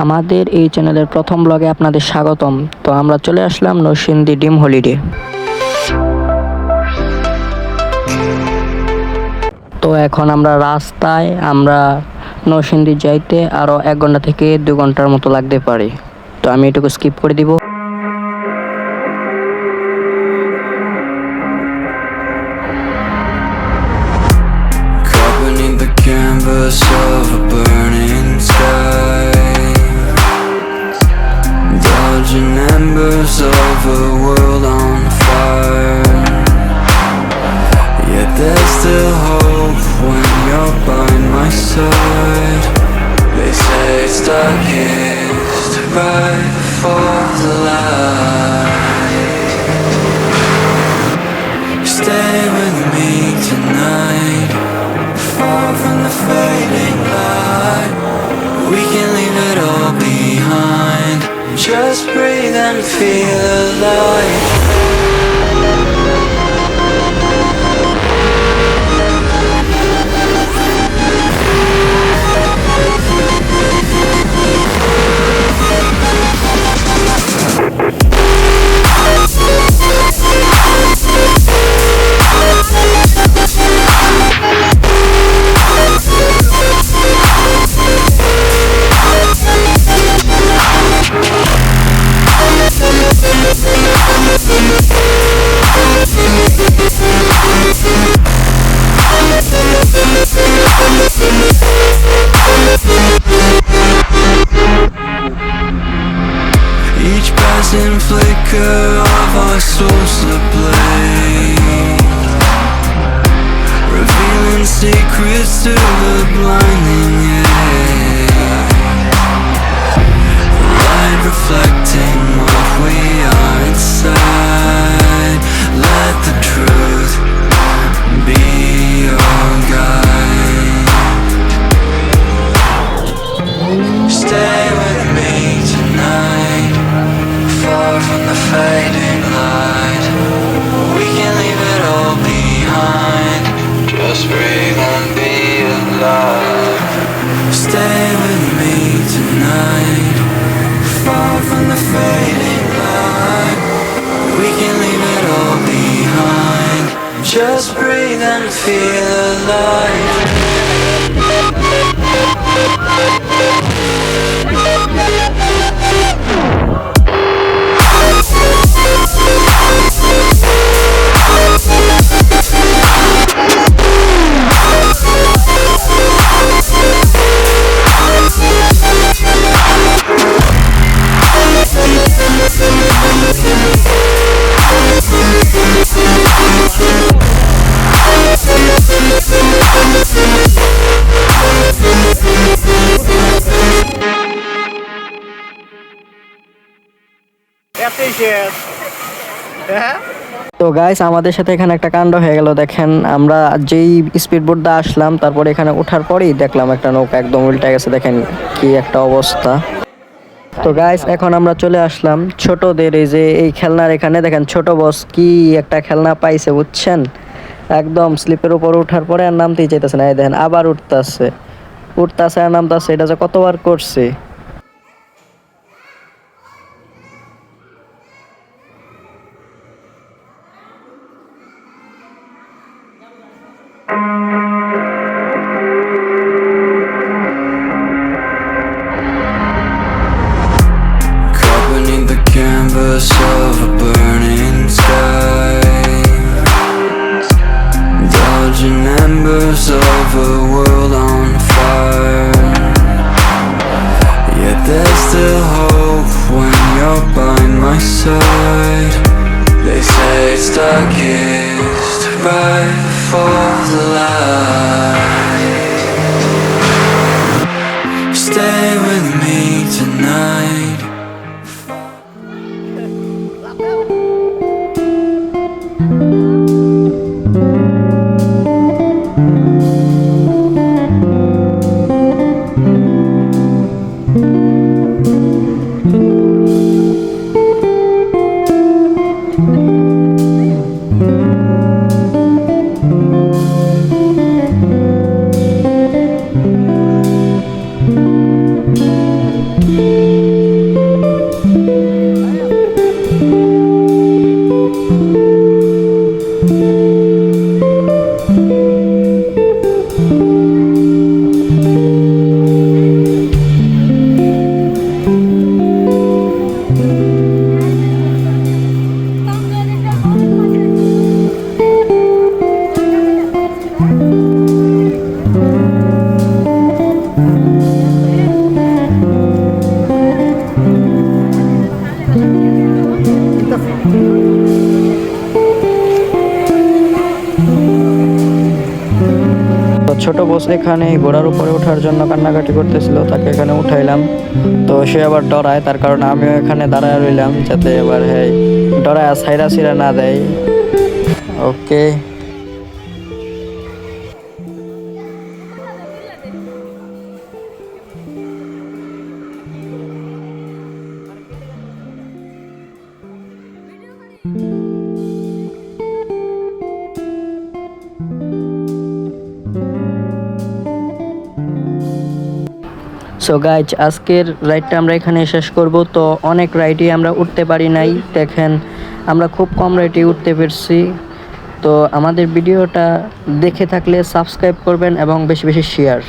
আমাদের এই চ্যানেলের প্রথম ব্লগে আপনাদের স্বাগতম। তো আমরা চলে আসলাম নরসিংদী ড্রিম হলিডে। তো এখন আমরা রাস্তায়, আমরা নরসিংদী যাইতে আরও 1 ঘন্টা থেকে 2 ঘন্টার মতো লাগতে পারে। তো আমি এটুকু স্কিপ করে দিব। Canvas of a burning sky, dodging embers of a world on fire. Yet there's still hope when you're by my side. They say it's darkest right before the light. Stay with me tonight, far from the fading light. We can leave it all behind. Just breathe and feel alive. Each passing flicker of our souls ablaze, revealing secrets to the blinding air. Light reflecting what we are inside. Let the truth be your guide. Stay with me tonight, far from the fading light. We can leave it all behind. Just breathe and be alive. Stay with me tonight, far from the fading light. We can leave it all behind. Just breathe and feel alive. তো guys, আমাদের সাথে এখানে একটা কাণ্ড হয়ে গেল। দেখেন, আমরা যেই স্পিড বোটটা আসলাম, তারপরে এখানে ওঠার পরেই দেখলাম একটা নৌকা একদম উল্টে গেছে। দেখেন কি একটা অবস্থা। তো গাইস, এখন আমরা চলে আসলাম ছোটদের এই খেলনার এখানে। দেখেন ছোট বস কি একটা খেলনা পাইছে, বুঝছেন? একদম স্লিপের উপর ওঠার পরে আর নামতেই চাইতেছে না। এই দেখেন আবার উঠতেছে আর নামতেছে। এটা যে কতবার করছে। Caught beneath the canvas of a burning sky, dodging embers of a world on fire. Yet there's still hope when you're by my side. They say it's darkest right before the light. Stay with me tonight. you. ছোট বস এখানে ঘোড়ার উপরে ওঠার জন্য কান্নাকাটি করতেছিল, তাকে এখানে উঠাইলাম। তো সে আবার ডরায়, তার কারণে আমিও এখানে দাঁড়ায় রইলাম যাতে এবার হ্যাঁ ডরায় ছাইরা ছিঁড়া না দেয়। ওকে। সো গাইজ, আজকের রাইডটা আমরা এখানে শেষ করব। তো অনেক রাইডই আমরা উঠতে পারি নাই, দেখেন আমরা খুব কম রাইডে উঠতে পেরেছি। তো আমাদের ভিডিওটা দেখে থাকলে সাবস্ক্রাইব করবেন এবং বেশি বেশি শেয়ার।